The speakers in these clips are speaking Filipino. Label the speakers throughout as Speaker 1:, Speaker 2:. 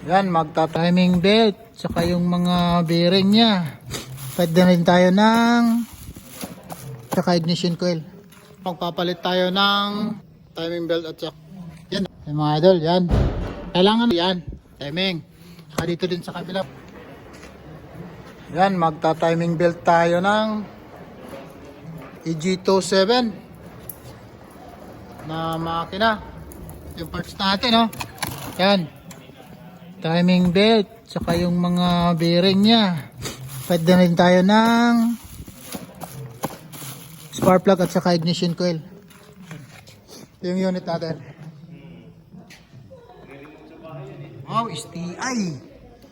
Speaker 1: Yan, magta-timing belt. Saka yung mga bearing niya. Pwede na rin tayo ng saka ignition coil. Magpapalit tayo ng timing belt at saka yan. Yung mga idol, yan. Kailangan yan. Timing. Saka dito din sa kabila. Yan, magta-timing belt tayo ng EG27 na makina. Yung parts natin, oh. Yan. Timing belt, saka yung mga bearing niya. Pwede na rin tayo ng spark plug at saka ignition coil. Ito yung unit natin. Wow, STI.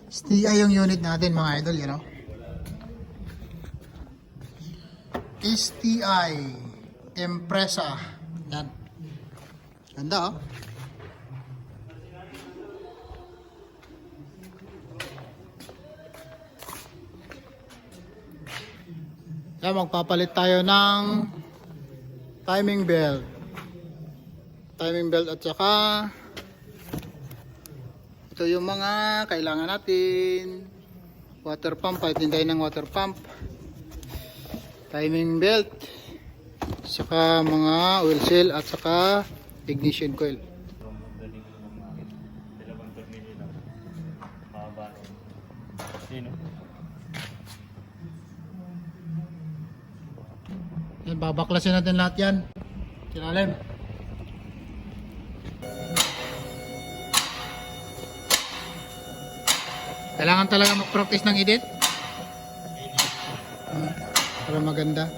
Speaker 1: STI yung unit natin mga idol, you know. STI Impreza. Yan. Ganda, oh. Yan, magpapalit tayo ng timing belt. Timing belt at saka ito yung mga kailangan natin. Water pump, palitin tayo ng water pump. Timing belt. Saka mga oil seal at saka ignition coil. Yan, babaklasin natin lahat yan. Silalim. Kailangan talaga mag-practice ng edit. Para maganda.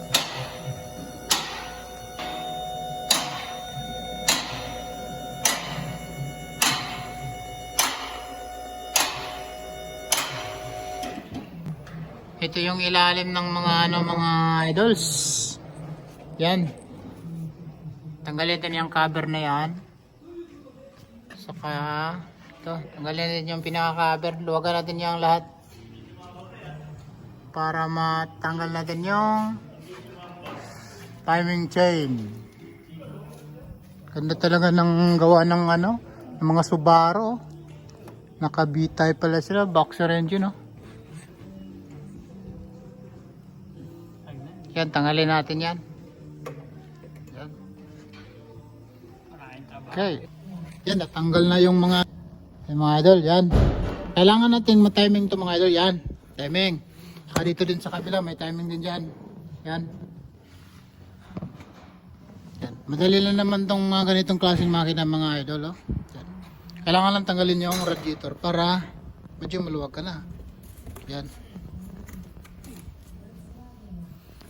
Speaker 1: Ito yung ilalim ng mga mga idols. Yan. Tanggalin din yung cover na yan. Saka ito, tanggalin din yung pinaka-cover. Luwagan natin yung lahat para matanggal natin yung timing chain. Ganda talaga ng gawa ng ng mga Subaru. Naka-B-type pala sila, boxer engine, oh. Yan, tanggalin natin yan. Okay. Yan, natanggal na yung mga idol, yan. Kailangan natin ma-timing to mga idol, yan. Timing. Saka dito din sa kabila, may timing din dyan. Yan. Yan. Madali lang naman tong mga ganitong klaseng makina mga idol, oh. Yan. Kailangan lang tanggalin yung radiator para medyo maluwag ka na. Yan.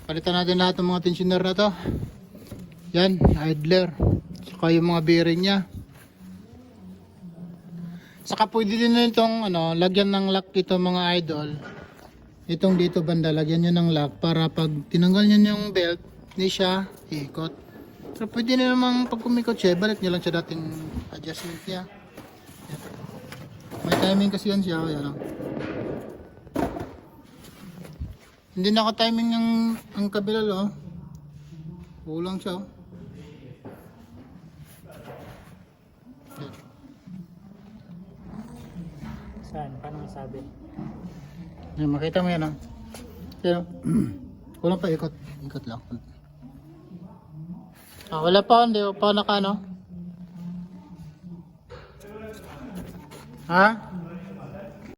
Speaker 1: Palitan natin lahat ng mga tensioner na to. Yan, idler. Saka yung mga bearing nya. Saka pwede din na itong lagyan ng lock ito mga idol. Itong dito banda, lagyan nyo ng lock para pag tinanggal nyo yung belt, hindi siya ikot. So pwede na namang pag kumikot siya, balik nyo lang sa dating adjustment niya. Yan. May timing kasi yan siya. Yan, hindi naka-timing ang kabila, oh. Kulang siya, oh.
Speaker 2: Saan? Paano masabi?
Speaker 1: Yan, makita mo yan, oh. Yan, oh. Kulang pa, ikot. Ikot lang. Wala pa, hindi pa naka, Ha?